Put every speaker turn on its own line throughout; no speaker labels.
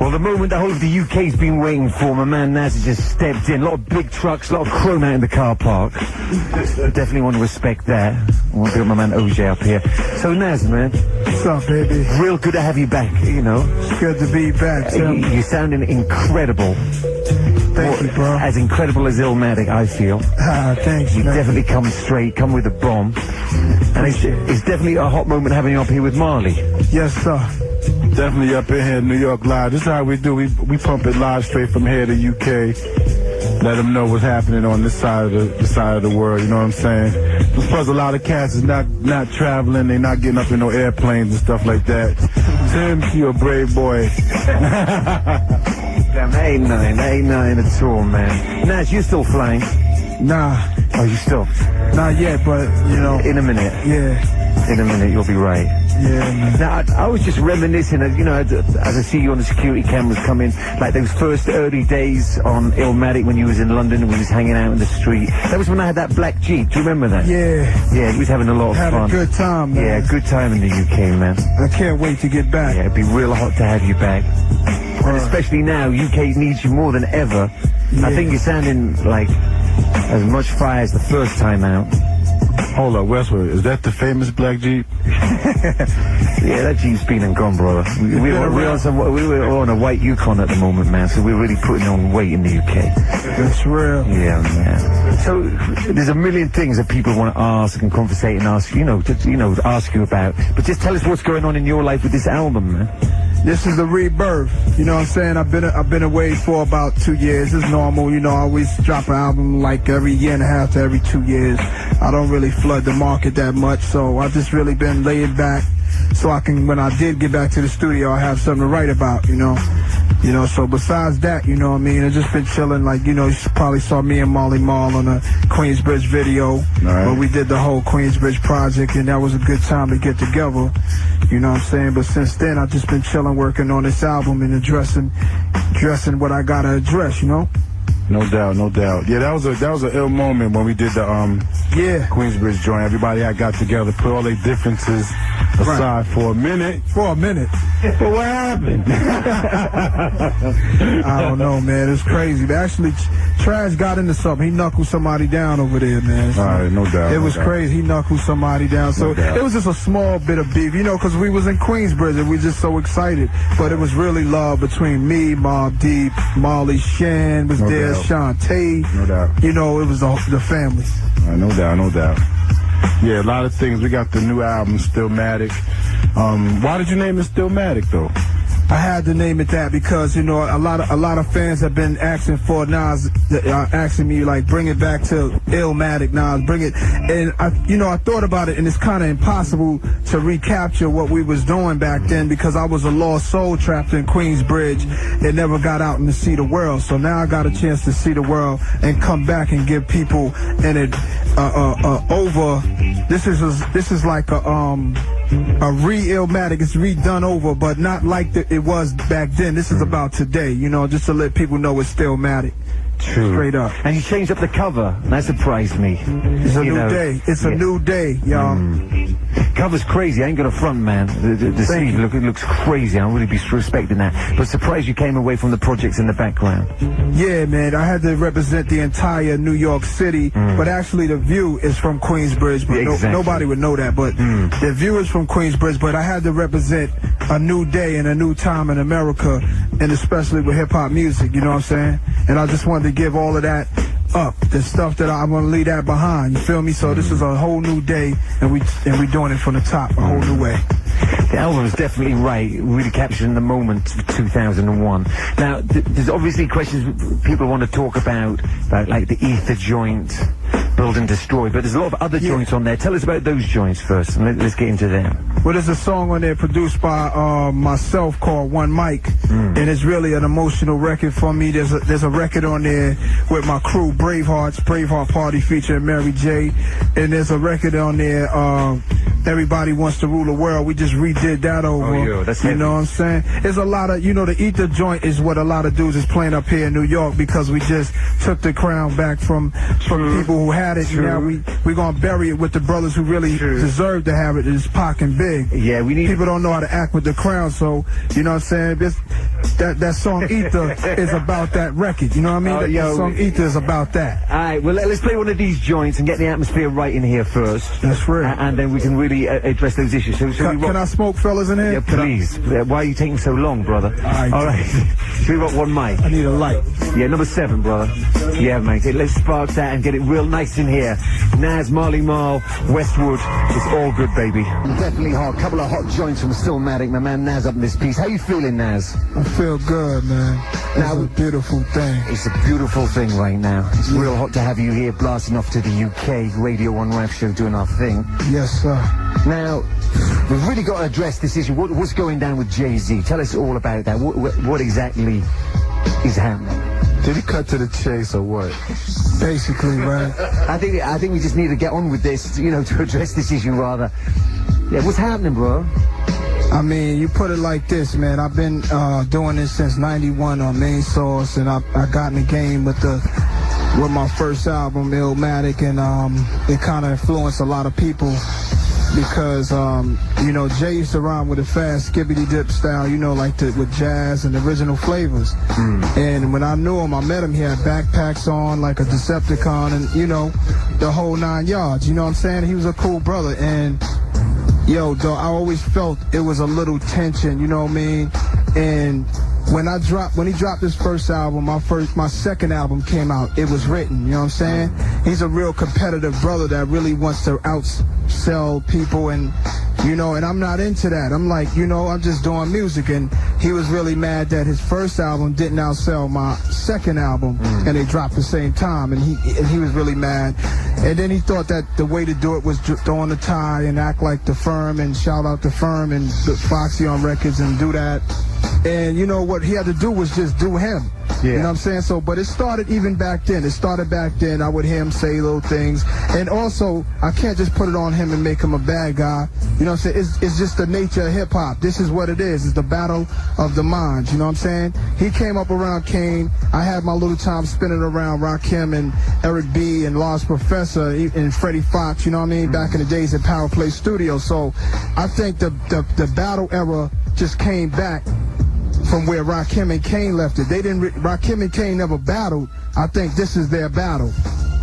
Well, the moment the whole of the UK's been waiting for, my man Nas has just stepped in. A lot of big trucks, a lot of chrome out in the car park. Definitely want to respect that. I want to get my man OJ up here. So Nas, man.
What's up, baby?
Real good to have you back, you know.
It's good to be back, Tim.
You're sounding incredible.
Thank you, bro.
As incredible as Illmatic, I feel.
Thanks,
You
man.
definitely come straight, come with a bomb. And it's definitely a hot moment having you up here with Marley.
Yes, sir.
Definitely up in here in New York live. This is how we do. We pump it live straight from here to UK. Let them know what's happening on this side of the world. You know what I'm saying? Plus, a lot of cats is not traveling. They not getting up in no airplanes and stuff like that. Tim, you're a brave boy.
Damn, that ain't nothing at all, man. Nas, you still flying?
Nah.
Oh, you still?
Not yet, but, you know.
In a minute.
Yeah.
In a minute, you'll be right.
Yeah, man.
Now, I was just reminiscing, you know, as I see you on the security cameras coming, like those first early days on Illmatic when you was in London and we was hanging out in the street. That was when I had that black Jeep. Do you remember that?
Yeah.
Yeah, he was having a lot of fun.
Had a good time, man.
Yeah, good time in the UK, man.
I can't wait to get back.
Yeah, it'd be real hot to have you back. And especially now, UK needs you more than ever.
Yeah.
I think you're sounding like as much fire as the first time out.
Hold up, Westwood. Is that the famous black Jeep?
Yeah, that Jeep's been and gone, brother. We were on a white Yukon at the moment, man, so we're really putting on weight in the UK.
That's real.
Yeah, man. So there's a million things that people want to ask and conversate and ask, ask you about. But just tell us what's going on in your life with this album, man.
This is the rebirth. You know what I'm saying? I've been away for about 2 years. It's normal, you know. I always drop an album like every year and a half to every 2 years. I don't really flood the market that much, so I've just really been laid back so I can, when I did get back to the studio, I have something to write about, you know. So besides that, you know what I mean, I've just been chilling, like, you know, you probably saw me and Marley Marl on a Queensbridge video, where we did the whole Queensbridge project, and that was a good time to get together, you know what I'm saying? But since then, I've just been chilling, working on this album and addressing what I gotta address, you know?
No doubt, no doubt. Yeah, that was an ill moment when we did the Queensbridge joint. Everybody had got together, put all their differences aside for a minute.
For a minute.
But what happened?
I don't know, man. It's crazy. But actually, Trash got into something. He knuckled somebody down over there, man. So
all right, no doubt.
It was crazy. He knuckled somebody down. So it was just a small bit of beef, you know, because we was in Queensbridge and we were just so excited. But it was really love between me, Mobb Deep, Marley Shan was there, Shantae.
No doubt.
You know, it was the family.
No doubt, no doubt. Yeah, a lot of things. We got the new album, Stillmatic. Why did you name it Stillmatic, though?
I had to name it that because, you know, a lot of fans have been asking for Nas, asking me, like, bring it back to Illmatic, Nas, bring it. And, I thought about it, and it's kind of impossible to recapture what we was doing back then because I was a lost soul trapped in Queensbridge and never got out and to see the world. So now I got a chance to see the world and come back and give people this is like a re-Illmatic. It's redone over, but not like it was back then. This is about today, you know, just to let people know it's Stillmatic.
True.
Straight up.
And you changed up the cover. That surprised me.
It's a new day. It's a new day, y'all.
Cover's crazy. I ain't got a front, man. The sleeve looks crazy. I'll really be respecting that. But surprised you came away from the projects in the background.
Yeah, man. I had to represent the entire New York City, but actually the View is from Queensbridge. But nobody would know that. But the View is from Queensbridge. But I had to represent a new day and a new time in America, and especially with hip hop music. You know what I'm saying? And I just wanted to give all of that up, the stuff that I want to leave that behind. You feel me? So this is a whole new day, and we doing it from the top, a whole new way.
The album is definitely right, really capturing the moment of 2001. Now, there's obviously questions people want to talk about like the Ether joint, Build and Destroy, but there's a lot of other joints on there. Tell us about those joints first, and let's get into them.
Well, there's a song on there produced by myself called One Mic, and it's really an emotional record for me. There's a record on there with my crew, Braveheart Party featuring Mary J, and there's a record on there Everybody Wants to Rule the World. We just redid that over.
Oh, yeah, that's heavy.
You know what I'm saying? There's a lot of, you know, the Ether joint is what a lot of dudes is playing up here in New York because we just took the crown back from people who had it.
True.
Now we're going to bury it with the brothers who really deserve to have it. It's Pac and Big.
Yeah, we need...
People don't know how to act with the crown, so, you know what I'm saying? That song Ether is about that record. You know what I mean? That song Ether is about that.
All right, well, let's play one of these joints and get the atmosphere right in here first.
That's right.
And then we can really address those issues. So
Can I smoke, fellas, in here?
Yeah, please. Why are you taking so long, brother? All right. So we got one mic.
I need a light.
Yeah, number 7, brother. Yeah, mate. Let's spark that and get it real nice in here. Nas, Marley Marl, Westwood. It's all good, baby. Definitely hot. Couple of hot joints from Stillmatic. My man Nas up in this piece. How you feeling, Nas?
I feel good, man. It's a beautiful thing.
It's a beautiful thing right now. It's real hot to have you here blasting off to the UK Radio 1 Rap Show doing our thing.
Yes, sir.
Now, we've really got to address this issue. What's going down with Jay-Z? Tell us all about that. What exactly is happening?
Did he cut to the chase or what?
Basically, right.
I think we just need to get on with this, you know, to address this issue rather. Yeah, what's happening, bro?
I mean, you put it like this, man. I've been doing this since '91 on Main Source, and I got in the game with my first album, Stillmatic, and it kind of influenced a lot of people because you know, Jay used to rhyme with a fast skibbity dip style, you know, like with jazz and original flavors. And when I knew him, I met him. He had backpacks on like a Decepticon, and you know, the whole 9 yards. You know what I'm saying? He was a cool brother, and yo, though, I always felt it was a little tension, you know what I mean? And when he dropped his first album, my second album came out, it was written, you know what I'm saying? He's a real competitive brother that really wants to outsell people, and you know, and I'm not into that. I'm like, you know, I'm just doing music, and he was really mad that his first album didn't outsell my second album, and they dropped the same time, and he was really mad. And then he thought that the way to do it was throw on a tie and act like The Firm and shout out The Firm and Foxy on records and do that. And you know what he had to do was just do him. Yeah. You know what I'm saying? So, but it started even back then. It started back then. I would hear him say little things. And also, I can't just put it on him and make him a bad guy. You know what I'm saying? It's just the nature of hip-hop. This is what it is. It's the battle of the minds. You know what I'm saying? He came up around Kane. I had my little time spinning around Rakim and Eric B. and Lost Professor and Freddie Fox, you know what I mean? Back in the days at Power Play Studios. So, I think the battle era just came back from where Rakim and Kane left it. Rakim and Kane never battled. I think this is their battle.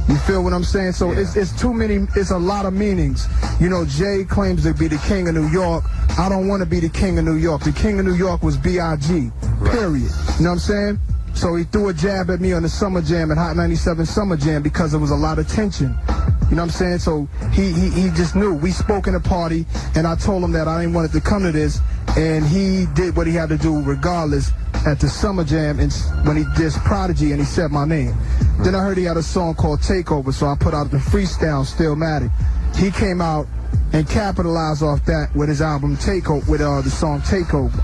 You feel what I'm saying? So it's a lot of meanings. You know, Jay claims to be the king of New York. I don't want to be the king of New York. The king of New York was B.I.G., period. You know what I'm saying? So he threw a jab at me on the Summer Jam at Hot 97 Summer Jam because there was a lot of tension. You know what I'm saying? So he just knew. We spoke in a party, and I told him that I didn't want it to come to this, and he did what he had to do regardless at the Summer Jam and when he dissed Prodigy and he said my name. Then I heard he had a song called Takeover, so I put out the freestyle Stillmatic. He came out and capitalized off that with his album Takeover, with the song Takeover.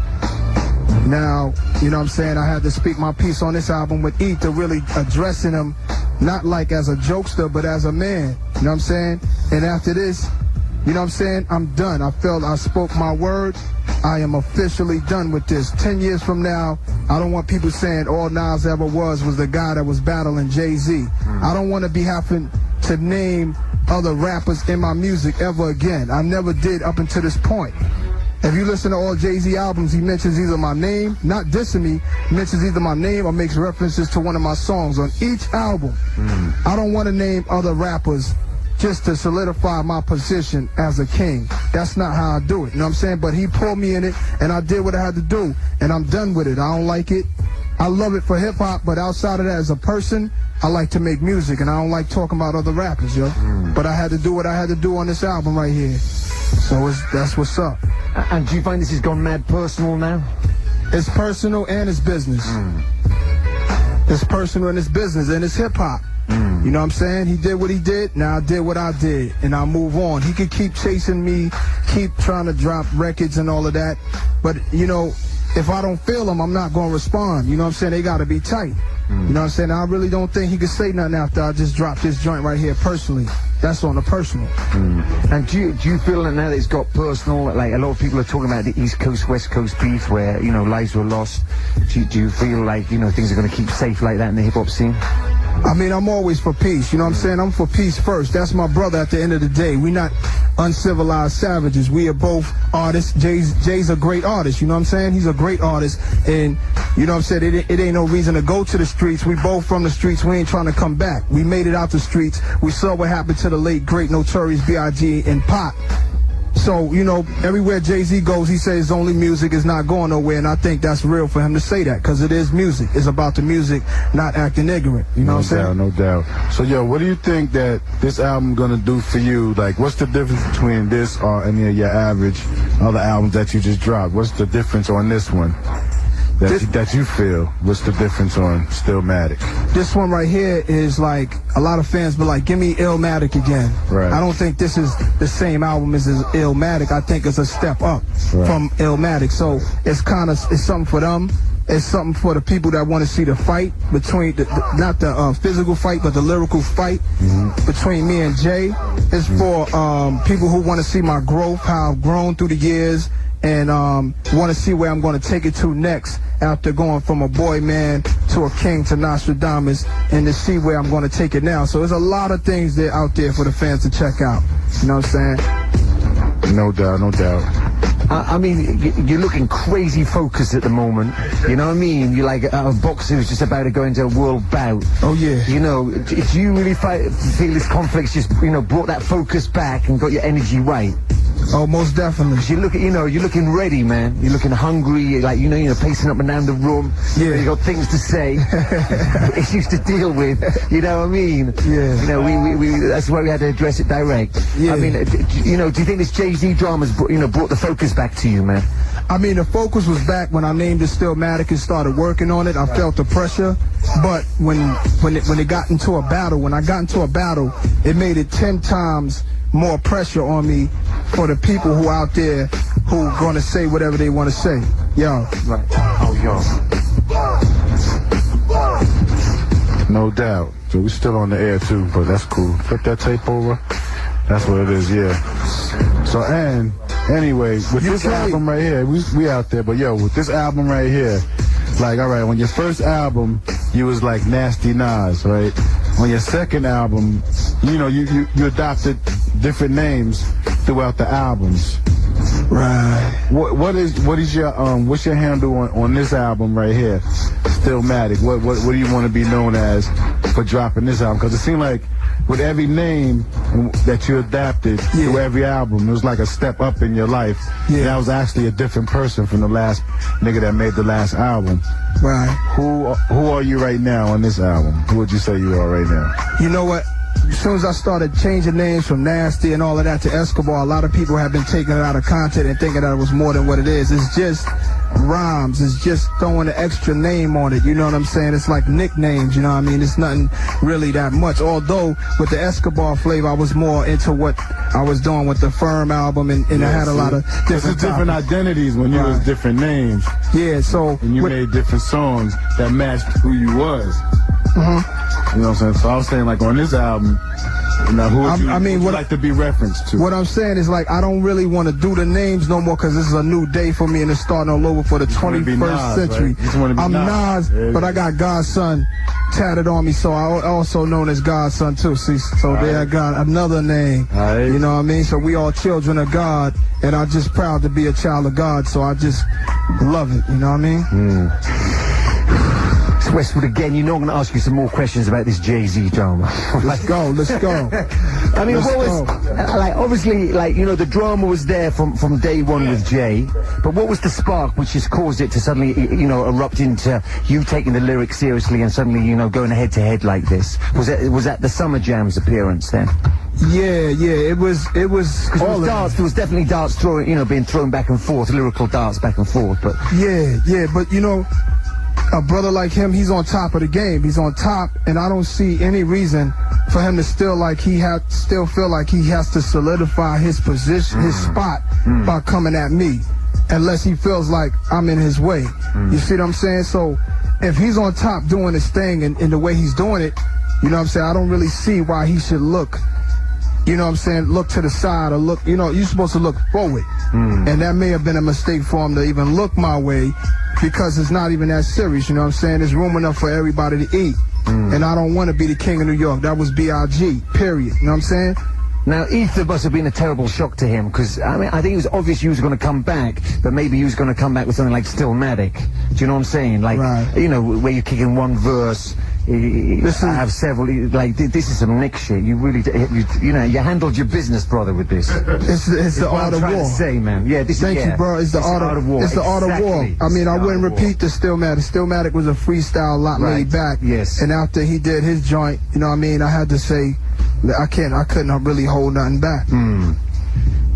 Now, you know what I'm saying, I had to speak my piece on this album with Ether, really addressing him, not like as a jokester, but as a man, you know what I'm saying? And after this, you know what I'm saying, I'm done. I felt I spoke my word. I am officially done with this. 10 years from now, I don't want people saying all Nas ever was the guy that was battling Jay-Z. I don't want to be having to name other rappers in my music ever again. I never did up until this point. If you listen to all Jay-Z albums, he mentions either my name, not dissing me, mentions either my name or makes references to one of my songs on each album. I don't want to name other rappers just to solidify my position as a king. That's not how I do it, you know what I'm saying? But he pulled me in it, and I did what I had to do, and I'm done with it. I don't like it. I love it for hip-hop, but outside of that, as a person, I like to make music, and I don't like talking about other rappers, yo. But I had to do what I had to do on this album right here. So that's what's up.
And do you find this has gone mad personal now?
It's personal and it's business. It's personal and it's business, and it's hip-hop. You know what I'm saying? He did what he did, now I did what I did, and I'll move on. He could keep chasing me, keep trying to drop records and all of that, but, you know, if I don't feel him, I'm not going to respond. You know what I'm saying? They got to be tight. You know what I'm saying? I really don't think he could say nothing after I just dropped this joint right here personally. that's on the personal.
And do you feel that now that it's got personal, like a lot of people are talking about the East Coast, West Coast beef where, you know, lives were lost. Do you feel like, you know, things are going to keep safe like that in the hip-hop scene?
I mean, I'm always for peace, you know what I'm saying? I'm for peace first. That's my brother at the end of the day. We're not uncivilized savages. We are both artists. Jay's a great artist, you know what I'm saying? He's a great artist, and you know what I'm saying? It ain't no reason to go to the streets. We both from the streets. We ain't trying to come back. We made it out the streets. We saw what happened to the late, great Notorious B.I.G. and Pac. So, you know, everywhere Jay-Z goes, he says only music is not going nowhere, and I think that's real for him to say that, because it is music. It's about the music, not acting ignorant. You know what I'm saying?
No doubt. So, yo, what do you think that this album gonna do for you? Like, what's the difference between this or any of your average other albums that you just dropped? What's the difference on this one? That you feel? What's the difference on Stillmatic?
This one right here is like, a lot of fans be like, give me Illmatic again.
Right.
I don't think this is the same album as Illmatic. I think it's a step up from Illmatic. So it's something for them. It's something for the people that want to see the fight between, not the physical fight, but the lyrical fight between me and Jay. It's for people who want to see my growth, how I've grown through the years, and want to see where I'm going to take it to next after going from a boy man to a king to Nostradamus, and to see where I'm going to take it now. So there's a lot of things that out there for the fans to check out. You know what I'm saying?
No doubt, no doubt.
I mean, you're looking crazy focused at the moment. You know what I mean? You're like a boxer who's just about to go into a world bout.
Oh, yeah.
You know, do you really feel this conflict's just, you know, brought that focus back and got your energy right?
Oh, most definitely.
You look, you know, you're looking ready, man. You're looking hungry, like, you know, pacing up and down the room.
Yeah.
You got things to say, issues to deal with. You know what I mean?
Yeah.
You know, we that's why we had to address it direct.
Yeah.
I mean, you know, do you think this Jay-Z drama's, you know, brought the focus back to you, man?
I mean, the focus was back when I named it Stillmatic and started working on it. I felt the pressure, but when it got into a battle, when I got into a battle, it made it 10 times more pressure on me for the people who out there who gonna say whatever they want to say. Yo.
Right. Oh, yo.
No doubt. So we still on the air too, but that's cool. Flip that tape over. That's what it is, yeah. So, and anyway, with this album right here, we out there, but yo, with this album right here, like, all right, on your first album, you was like Nasty Nas, right? On your second album, you know, you adopted different names throughout the albums.
Right.
What's your handle on this album right here, Stillmatic? What do you want to be known as for dropping this album? Because it seemed like with every name that you adapted to every album, it was like a step up in your life. Yeah. That was actually a different person from the last nigga that made the last album.
Right.
Who are you right now on this album? Who would you say you are right now?
You know what? As soon as I started changing names from Nasty and all of that to Escobar, a lot of people have been taking it out of content and thinking that it was more than what it is. It's just rhymes. It's just throwing an extra name on it. You know what I'm saying? It's like nicknames, you know what I mean? It's nothing really that much. Although with the Escobar flavor, I was more into what I was doing with the Firm album, and I had a lot of different
identities when you was different names.
Yeah, so
and you made different songs that matched who you was. You know what I'm saying? So I was saying, like, on this album, you know, who would you like to be referenced to?
What I'm saying is, like, I don't really want to do the names no more, because this is a new day for me and it's starting all over for the 21st century.
Right?
I'm Nas, but I got Godson tatted on me, so I also known as Godson too. See, so there I got another name. You know what I mean? So we all children of God, and I'm just proud to be a child of God, so I just love it, you know what I mean?
Westwood again, you know I'm going to ask you some more questions about this Jay-Z drama.
Let's go.
I mean, like, obviously, like, you know, the drama was there from day one with Jay, but what was the spark which has caused it to suddenly, you know, erupt into you taking the lyrics seriously and suddenly, you know, going head to head like this? Was that the Summer Jam's appearance then?
Yeah, it was all
darts. There was definitely darts throwing, you know, being thrown back and forth, lyrical darts back and forth, but
yeah, but you know, a brother like him, he's on top of the game. He's on top, and I don't see any reason for him to still feel like he has to solidify his position, his spot, by coming at me, unless he feels like I'm in his way. You see what I'm saying? So if he's on top doing his thing and the way he's doing it, you know what I'm saying, I don't really see why he should look you know what I'm saying, look to the side or look, you know, you're supposed to look forward. And that may have been a mistake for him to even look my way because it's not even that serious, you know what I'm saying? There's room enough for everybody to eat. And I don't want to be the king of New York. That was B.I.G., period. You know what I'm saying?
Now, Ether must have been a terrible shock to him, because, I mean, I think it was obvious he was going to come back, but maybe he was going to come back with something like Stillmatic. Do you know what I'm saying? Like, you know, where you kick in one verse, I have several, like, this is some Nick shit. You really, you know, you handled your business, brother, with this.
It's the art of war.
To say, man. Yeah, this
Thank you, bro. It's the art of war. It's the art of war. I mean, I wouldn't repeat the Stillmatic. Stillmatic was a freestyle, lot laid back.
Yes.
And after he did his joint, you know what I mean, I had to say, I couldn't really hold nothing back.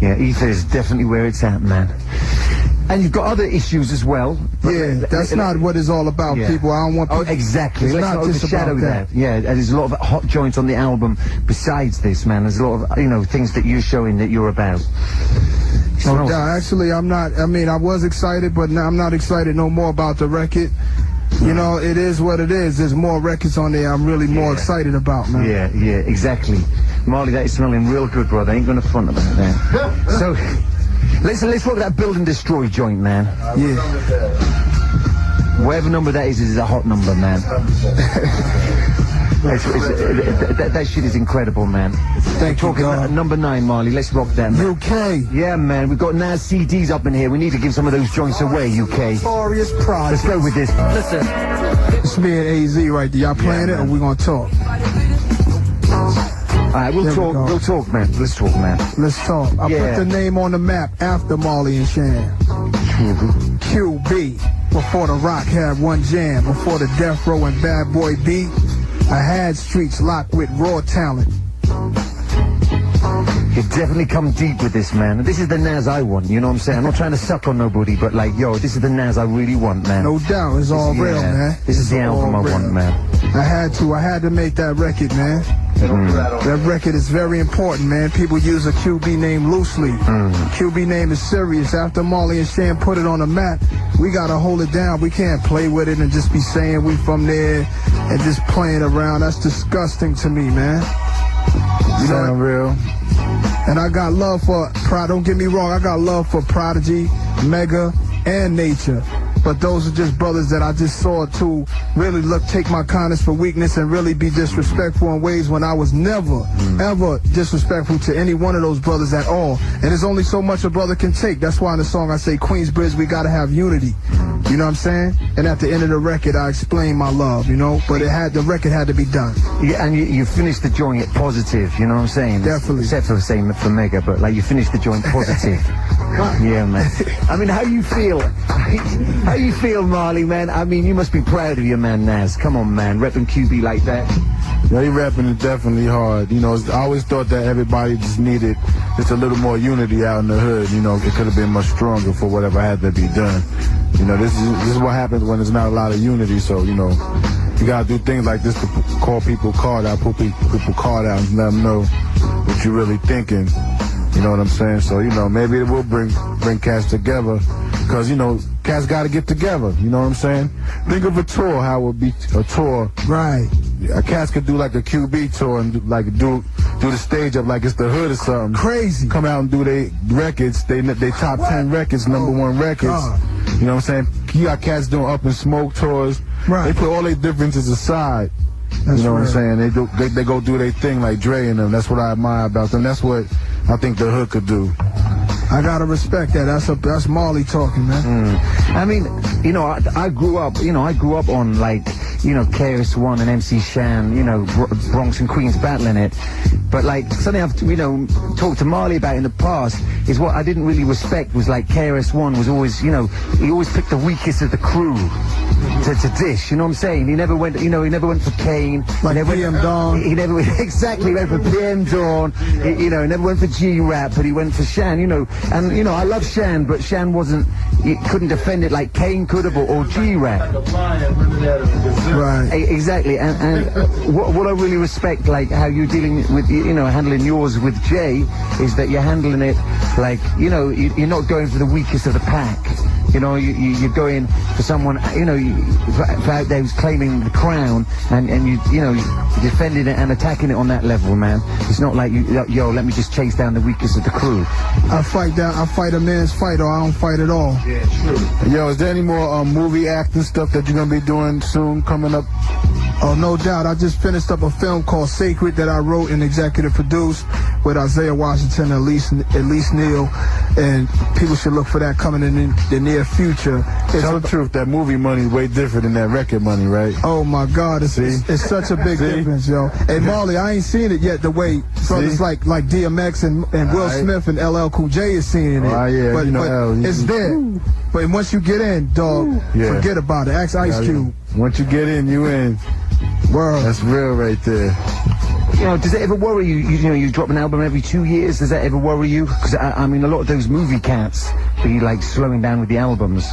Yeah, Ether is definitely where it's at, man. And you've got other issues as well.
Yeah, that's not what it's all about, people. I don't want people...
Oh, exactly.
Let's
not overshadow that. Yeah, and there's a lot of hot joints on the album besides this, man. There's a lot of, you know, things that you're showing that you're about.
So, actually, I'm not, I mean, I was excited, but now I'm not excited no more about the record. You know, it is what it is. There's more records on there I'm really more excited about, man.
Yeah, exactly. Marley, that is smelling real good, brother. I ain't gonna front about that. So, let's look at that Build and Destroy joint, man.
Yeah.
Whatever number that is a hot number, man. That shit is incredible, man.
Thank you, God.
Number 9, Marley. Let's rock that, man.
UK.
Yeah, man. We've got Nas CDs up in here. We need to give some of those joints away, UK.
Glorious Project.
Let's go with this. Listen.
It's me and AZ right there. Y'all playing it, or we gonna talk?
Alright, we'll talk, man. Let's talk, man.
Let's talk. I put the name on the map after Marley and Shan. QB. Before the Rock had one jam. Before the Death Row and Bad Boy beat, I had streets locked with raw talent.
You definitely come deep with this, man. This is the Nas I want, you know what I'm saying? I'm not trying to suck on nobody, but like, yo, this is the Nas I really want, man.
No doubt, it's all real, man.
This is the album I want, man.
I had to make that record, man. That record is very important, man. People use a QB name loosely. QB name is serious. After Marley and Shan put it on the map, we gotta hold it down. We can't play with it and just be saying we from there and just playing around. That's disgusting to me, man. You know,
real.
And I got love for don't get me wrong, I got love for Prodigy, Mega, and Nature. But those are just brothers that I just saw to really take my kindness for weakness and really be disrespectful in ways when I was never, ever disrespectful to any one of those brothers at all. And there's only so much a brother can take. That's why in the song I say, Queensbridge, we gotta have unity. You know what I'm saying? And at the end of the record, I explain my love, you know? But the record had to be done.
Yeah, and you finished the joint positive, you know what I'm saying?
Definitely.
Except for saying for Mega, but like you finished the joint positive. Yeah, man. I mean, how you feel? How you feel, Marley, man? I mean, you must be proud of your man, Nas. Come on, man. Repping QB like that.
Yeah, he rapping it definitely hard. You know, I always thought that everybody just needed just a little more unity out in the hood. You know, it could have been much stronger for whatever had to be done. You know, this is what happens when there's not a lot of unity. So, you know, you gotta do things like this to call people card out, put people card out and let them know what you're really thinking. You know what I'm saying? So, you know, maybe it will bring cats together. Because, you know, cats got to get together. You know what I'm saying? Think of a tour, how it would be a tour.
Right.
A cats could do like a QB tour and do the stage up like it's the hood or something.
Crazy.
Come out and do their records, they top 10 records, number 1 records.
God.
You know what I'm saying? You got cats doing Up in Smoke tours.
Right.
They put all their differences aside.
That's
you know
real.
what I'm saying? They go do their thing like Dre and them. That's what I admire about them. That's what I think the hood could do.
I gotta respect that. That's Marley talking, man.
I mean, you know, I grew up on like, you know, KRS-One and MC Shan, you know, Bronx and Queens battling it. But like something I've, you know, talked to Marley about in the past is what I didn't really respect was like KRS-One was always, you know, he always picked the weakest of the crew to dish. You know what I'm saying? He never went, you know, he never went for Kane.
Like PM Dawn.
He never exactly went for PM Dawn. You know, he never went for G-Rap, but he went for Shan. You know. And, you know, I love Shan, but Shan couldn't defend it like Kane could have or G-Rap.
Right.
Exactly, and what I really respect, like how you're dealing with, handling yours with Jay, is that you're handling it like, you're not going for the weakest of the pack. You're going for someone, for out there who's claiming the crown, and you're defending it and attacking it on that level, man. It's not like let me just chase down the weakest of the crew.
I fight a man's fight, or I don't fight at all.
Yeah, true.
Yo, is there any more movie acting stuff that you're gonna be doing soon coming up?
Oh, no doubt. I just finished up a film called Sacred that I wrote and executive produced with Isaiah Washington and Elise Neal, and people should look for that coming in the near future.
Tell the truth, that movie money is way different than that record money, right?
Oh my God, it's such a big difference, yo. Hey Marley, I ain't seen it yet the way brothers like DMX and Will Smith and LL Cool J is seeing it.
Yeah,
but it's there. But once you get in, dog, forget about it. Ask Ice Cube.
Once you get in, you in.
Word.
That's real right there.
Does it ever worry you? You drop an album every 2 years. Does that ever worry you? Because I mean, a lot of those movie cats be like slowing down with the albums.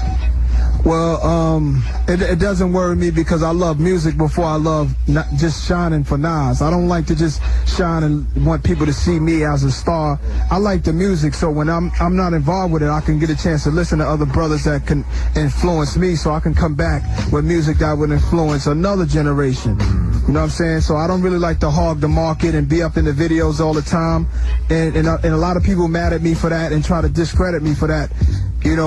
Well, it doesn't worry me because I love music before I love not just shining for Nas. I don't like to just shine and want people to see me as a star. I like the music, so when I'm not involved with it, I can get a chance to listen to other brothers that can influence me, so I can come back with music that would influence another generation. You know what I'm saying? So I don't really like to hog the market and be up in the videos all the time. And a lot of people mad at me for that and try to discredit me for that.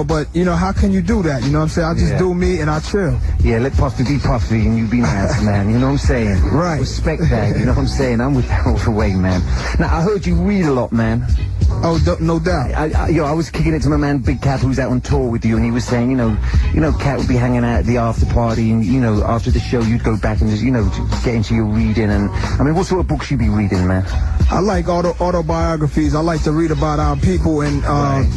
But how can you do that? You know what I'm saying? I just do me and I chill.
Yeah, let Puffy be Puffy and you be Nas, man. You know what I'm saying?
Right.
Respect that. You know what I'm saying? I'm with that all the way, man. Now, I heard you read a lot, man.
Oh, no doubt.
I was kicking it to my man Big Cat, who's out on tour with you, and he was saying, Cat would be hanging out at the after party, and after the show, you'd go back and just, get into your reading. And I mean, what sort of books you be reading, man?
I like autobiographies. I like to read about our people, and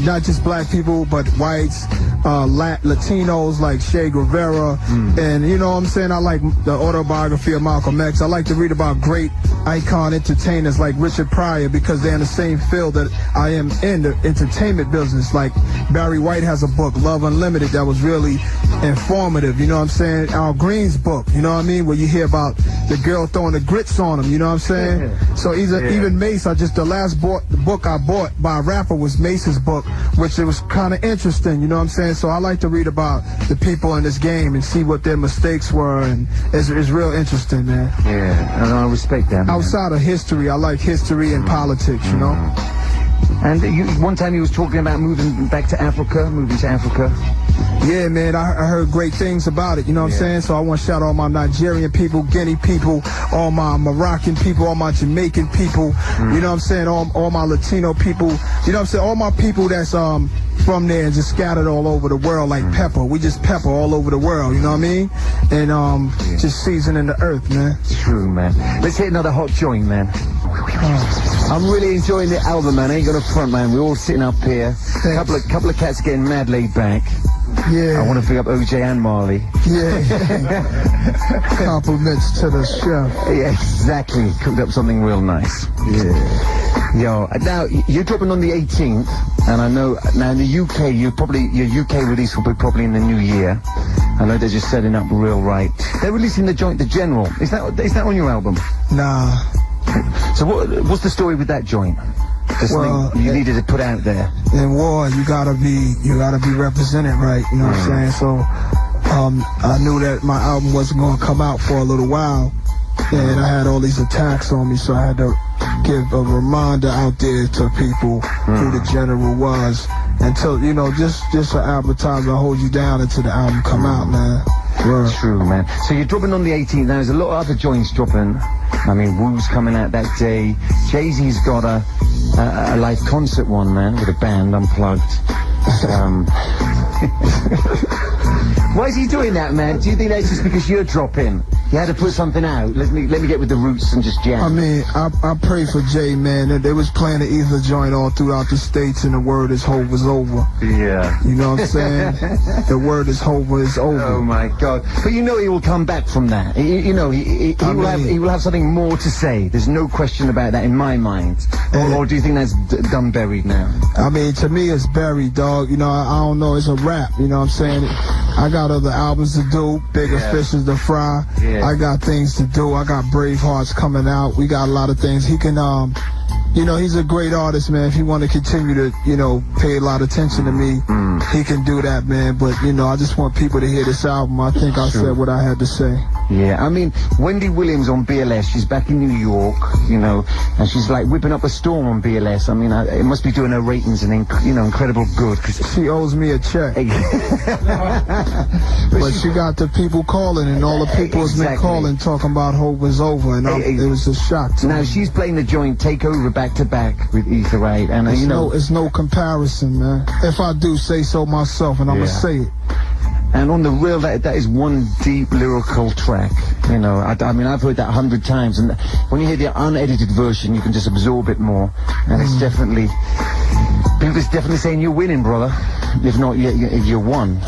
not just black people, but whites, Latinos like Che Guevara, and you know what I'm saying? I like the autobiography of Malcolm X. I like to read about great icon entertainers like Richard Pryor, because they're in the same field that I am in, the entertainment business. Like Barry White has a book, Love Unlimited, that was really informative, you know what I'm saying? Al Green's book, you know what I mean, where you hear about the girl throwing the grits on him, you know what I'm saying? Yeah. So even Mace, the last book I bought by a rapper was Mace's book, which it was kind of interesting, you know what I'm saying? So I like to read about the people in this game and see what their mistakes were, and it's real interesting, man.
Yeah, and I respect that, man.
Outside of history, I like history and politics, you know?
And one time you was talking about moving to Africa.
Yeah, man, I heard great things about it, you know what I'm saying? So I want to shout out all my Nigerian people, Guinea people, all my Moroccan people, all my Jamaican people, you know what I'm saying? All my Latino people, you know what I'm saying? All my people that's from there and just scattered all over the world like pepper. We just pepper all over the world, you know what I mean? And just seasoning the earth, man.
True, man. Let's hit another hot joint, man. I'm really enjoying the album, man. I ain't got a front, man. We're all sitting up here. Couple of cats getting mad laid back.
Yeah.
I want to pick up OJ and Marley.
Yeah. Compliments to the chef.
Yeah, exactly. Cooked up something real nice.
Yeah.
Yo, now you're dropping on the 18th, and I know now in the UK, your UK release will be probably in the new year. I know they're just setting up real right. They're releasing the joint, The General. Is that on your album?
Nah.
So what's the story with that joint? Something you needed to put out there.
In war, you gotta be represented right. You know what I'm saying? So, I knew that my album wasn't gonna come out for a little while, and I had all these attacks on me, so I had to give a reminder out there to people who the General was, until just an advertiser hold you down until the album come out, man.
Word. True, man. So you're dropping on the 18th. Now, there's a lot of other joints dropping. I mean, Wu's coming out that day. Jay-Z's got a live concert one, man, with a band, unplugged. Why is he doing that, man? Do you think that's just because you're dropping? You had to put something out. Let me get with the roots and just jam.
I mean, I pray for Jay, man. They was playing the Ether joint all throughout the States, and the word is Hov is over.
Yeah.
You know what I'm saying? The word is Hov is over.
Oh my God! But you know he will come back from that. He will have something more to say. There's no question about that in my mind. Or do you think that's done buried now?
I mean, to me, it's buried, dog. You know, I don't know. It's a rap. You know what I'm saying? I got other albums to do, bigger fishes to fry.
Yeah.
I got things to do. I got Brave Hearts coming out. We got a lot of things. He can, you know, he's a great artist, man. If he want to continue to, you know, pay a lot of attention to me, he can do that, man. But, you know, I just want people to hear this album. I think I said what I had to say.
Yeah, I mean, Wendy Williams on BLS, she's back in New York, you know, and she's like whipping up a storm on BLS. I mean, it must be doing her ratings an incredible good. Cause
she owes me a check. But she got the people calling, and all the people has been calling talking about Hope is over, and it was a shock to me.
Now, she's playing the joint Take Over back to back with Ether, right? And, you know,
it's no comparison, man. If I do say so myself, and I'm going to say it.
And on the real, that is one deep lyrical track. You know, I mean, I've heard that 100 times, and when you hear the unedited version, you can just absorb it more. And it's definitely, people's definitely saying you're winning, brother. If not, if you're won.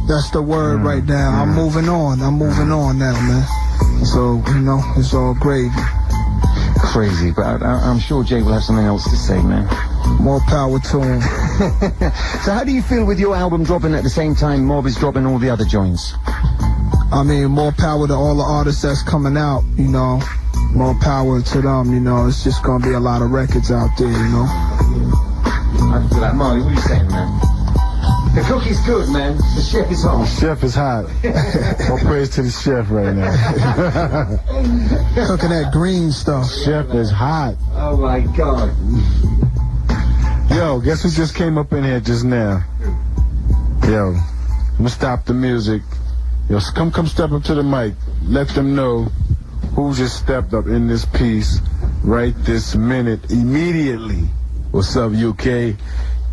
That's the word right now. I'm moving on. I'm moving on now, man. So, you know, it's all gravy.
Crazy, but I'm sure Jay will have something else to say, man.
More power to him.
So how do you feel with your album dropping at the same time Mob is dropping all the other joints?
I mean, more power to all the artists that's coming out, you know. More power to them, you know. It's just gonna be a lot of records out there, you know.
I feel like, Marley, what are you saying, man? The cookie's good, man. The chef is hot.
The chef is hot. All praise to the chef right now.
Cooking that green stuff.
Chef is hot.
Oh my God.
Yo, guess who just came up in here just now? Yo, I'm gonna stop the music. Yo, come step up to the mic. Let them know who just stepped up in this piece right this minute, immediately. What's up, UK?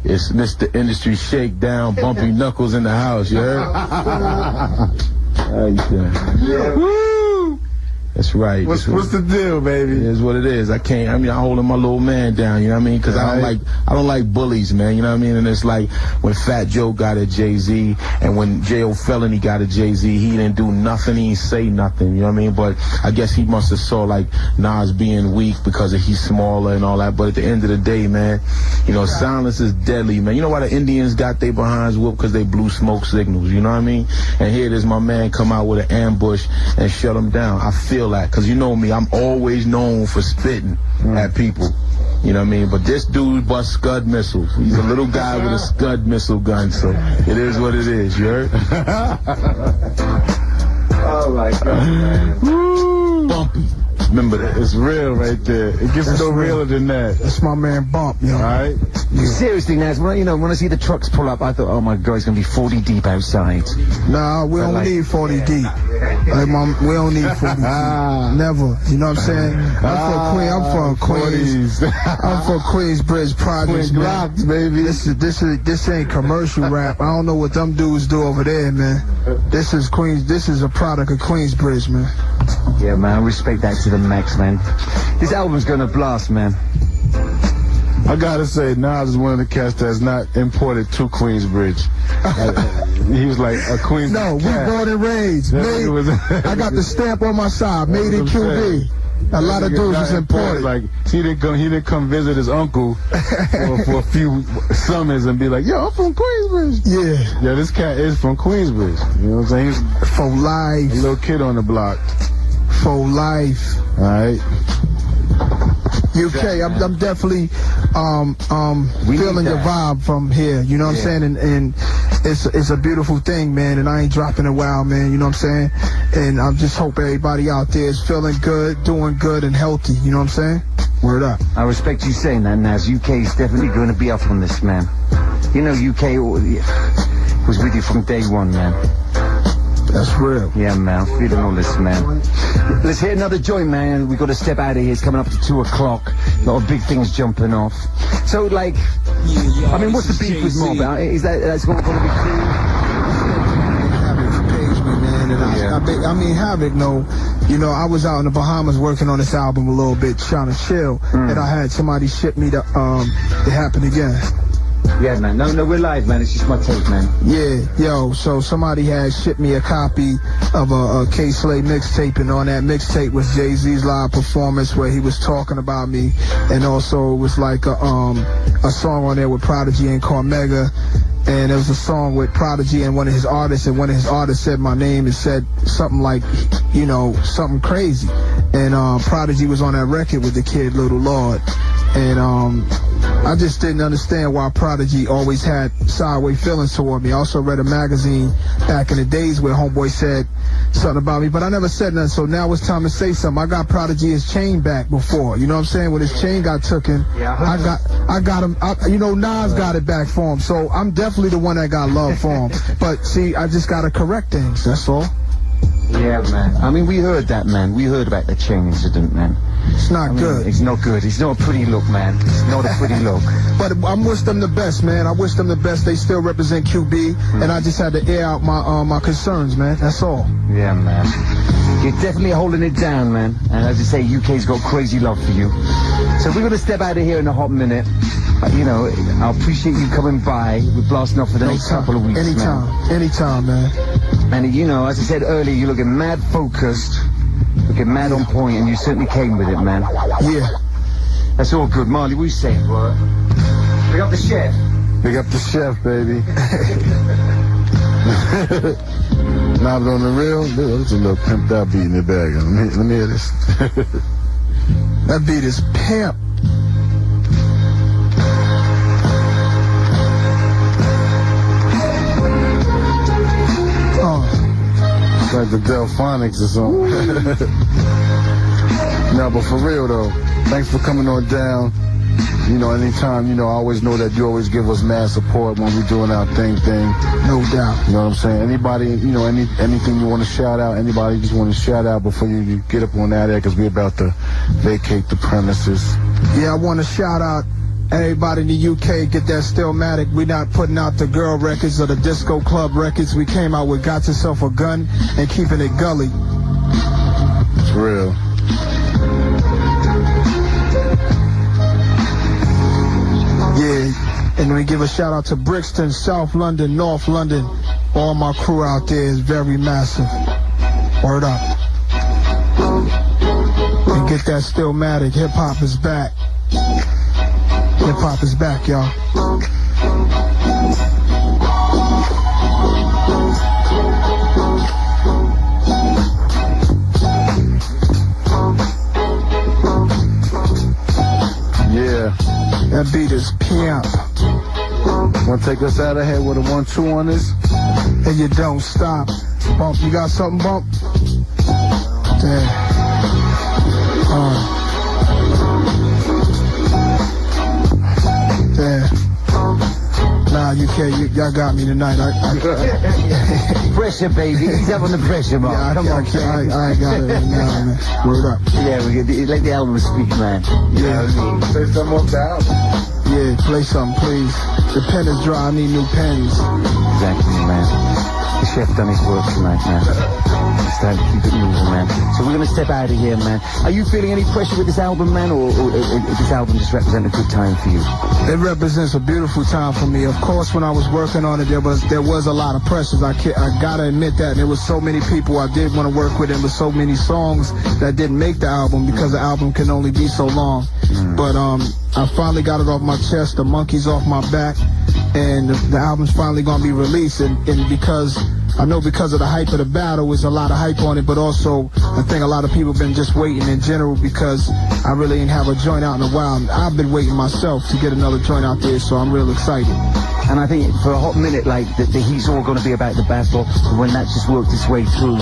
It's Mr. Industry Shakedown, Bumpy Knuckles in the house, you heard? How you doing?
Yeah.
Woo! That's right. What's the deal, baby?
It is what it is. I'm holding my little man down, you know what I mean? Because I don't like bullies, man, you know what I mean? And it's like when Fat Joe got a Jay-Z and when J.O. Felony got a Jay-Z, he didn't do nothing, he didn't say nothing, you know what I mean? But I guess he must have saw like Nas being weak because he's smaller and all that. But at the end of the day, man, you know, silence is deadly, man. You know why the Indians got their behinds whooped? Because they blew smoke signals, you know what I mean? And here it is, my man come out with an ambush and shut them down. I feel that, because you know me, I'm always known for spitting at people, you know what I mean? But this dude busts Scud missiles. He's a little guy with a Scud missile gun, so it is what it is, you heard? Oh my God, man.
Woo!
Bumpy.
Remember that. It's real right there. It gets no realer than that.
That's my man Bump, you know.
All right?
Yeah.
Seriously, Naz, when I see the trucks pull up, I thought, oh my God, it's going to be 40 deep outside.
Nah, we don't need 40 deep. Like, we don't need 40 deep. Never. You know what I'm saying? I'm from Queens. I'm from Queensbridge Projects, man.
Rocks, baby.
This ain't commercial rap. I don't know what them dudes do over there, man. This is Queens. This is a product of Queensbridge, man.
Yeah, man, I respect that to the max, man. This album's going to blast, man.
I gotta say, Nas is one of the cats that's not imported to Queensbridge. He was like a Queens.
No, we born and raised. I got the stamp on my side, made in QB. A lot of dudes was imported.
Like he didn't come visit his uncle for a few summers and be like, yo, I'm from Queensbridge.
Yeah,
this cat is from Queensbridge. You know what I'm saying? He's
for life.
A little kid on the block.
For life.
All right.
UK, I'm definitely feeling the vibe from here, you know what I'm saying? And it's a beautiful thing, man, and I ain't dropping a wow, man, you know what I'm saying? And I just hope everybody out there is feeling good, doing good, and healthy, you know what I'm saying? Word up.
I respect you saying that, Naz. UK is definitely going to be up on this, man. You know, UK was with you from day one, man.
That's real.
Yeah, man, I'm feeling all this, man. Let's hit another joint, man. We've got to step out of here. It's coming up to 2 o'clock. A lot of big things jumping off. So, like, I mean, what's the beef with Mob? Is that's going to be cool?
Page me, man, And I mean, Havoc, you know, I was out in the Bahamas working on this album a little bit, trying to chill, and I had somebody ship me the It Happened Again.
Yeah, man. No, we're live, man. It's just my take, man.
Yeah, yo, so somebody had shipped me a copy of a K-Slay mixtape, and on that mixtape was Jay-Z's live performance where he was talking about me, and also it was like a song on there with Prodigy and Cormega, and there was a song with Prodigy and one of his artists, and one of his artists said my name and said something like, you know, something crazy, and Prodigy was on that record with the kid Little Lord, and I just didn't understand why Prodigy always had sideways feelings toward me. I also read a magazine back in the days where Homeboy said something about me, but I never said nothing, so now it's time to say something. I got Prodigy his chain back before, you know what I'm saying? When his chain got taken, I got him, you know, Nas got it back for him, so I'm definitely the one that got love for him. But see, I just gotta correct things, that's all.
Yeah, man. I mean, we heard that, man. We heard about the chain incident, man.
It's not good.
It's not good. It's not a pretty look, man. It's not a pretty look.
But I wish them the best, man. I wish them the best. They still represent QB, and I just had to air out my concerns, man. That's all.
Yeah, man. You're definitely holding it down, man. And as I say, UK's got crazy love for you. So we're going to step out of here in a hot minute. You know, I appreciate you coming by. We're blasting off for the next couple of weeks,
Anytime, man.
And, you know, as I said earlier, you're looking mad focused, looking mad on point, and you certainly came with it, man.
Yeah.
That's all good. Marley, what are you saying, bro? Big up the chef.
Big up the chef, baby. Now, but on the real, there's a little pimped out beat in the bag. Let me hear this.
That beat is pimp.
Like the Delphonics or something. No, but for real though, thanks for coming on down. You know, anytime, you know, I always know that you always give us mad support when we're doing our thing.
No doubt.
You know what I'm saying? Anybody, you know, anything you want to shout out, anybody just want to shout out before you get up on that air, because we're about to vacate the premises.
Yeah, I want to shout out everybody in the UK, get that Stillmatic. We're not putting out the girl records or the disco club records. We came out with Got Yourself a Gun and Keeping It Gully.
It's real.
Yeah, and we give a shout out to Brixton, South London, North London. All my crew out there is very massive. Word up. And get that Stillmatic. Hip hop is back. Hip hop is back, y'all.
Yeah.
That beat is pimp.
Want to take us out of here with a 1-2 on this?
And you don't stop. Bump, you got something, Bump? Damn. Yeah. Nah, you can't. Y'all got me tonight.
Pressure, baby. He's up on the pressure, man.
Yeah, I ain't got it right now, man. Word up.
Yeah, we get let the album speak, man. You know what I mean?
Say something off the album.
Yeah, play something, please. The pen is dry. I need new pens.
Exactly, man. The chef done his work tonight, man. It's time to keep it moving, man. So we're gonna step out of here, man. Are you feeling any pressure with this album, man, or this album just represent a good time for you?
It represents a beautiful time for me. Of course, when I was working on it, there was a lot of pressures. I gotta admit that. And there was so many people I did want to work with, and with so many songs that didn't make the album because the album can only be so long. But I finally got it off my chest, the monkey's off my back, and the album's finally gonna be released. And because I know because of the hype of the battle, there's a lot of hype on it, but also I think a lot of people been just waiting in general because I really ain't have a joint out in a while. I've been waiting myself to get another joint out there, so I'm real excited.
And I think for a hot minute, like, the heat's all going to be about the battle. When that's just worked its way through,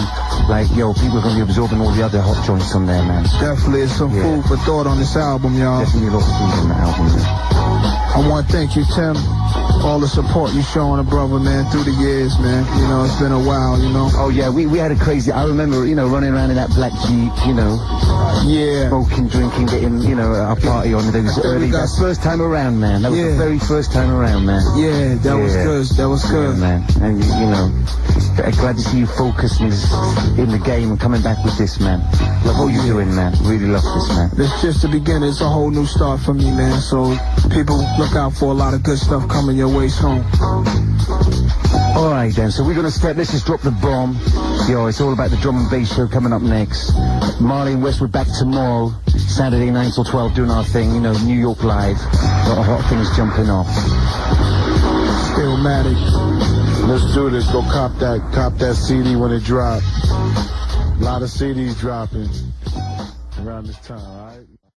like, yo, people are going to be absorbing all the other hot joints on there, man.
Definitely, it's some food for thought on this album, y'all.
Definitely a lot of food on the album, man.
I want to thank you, Tim. all the support you showing a brother, man, through the years, man. You know, it's been a while, you know.
Oh yeah, we had a crazy, I remember, you know, running around in that black Jeep, you know.
Yeah.
Smoking, drinking, getting, you know, our party on those early, that first time around, man. That was the very first time around, man.
Yeah, that was good. That was good.
Yeah, man. And, you know, glad to see you focusing in the game and coming back with this, man. Love what you're doing, man. Really love this, man.
It's just the beginning. It's a whole new start for me, man. So people look out for a lot of good stuff coming your way soon.
All right, then. So we're going to step. Let's just drop the bomb. Yo, it's all about the drum and bass show coming up next. Marley and Westwood back tomorrow, Saturday 9 till 12, doing our thing. You know, New York live. A lot of hot things jumping off.
Stillmatic.
Let's do this. Go cop that CD when it drops. A lot of CDs dropping around this time, all right?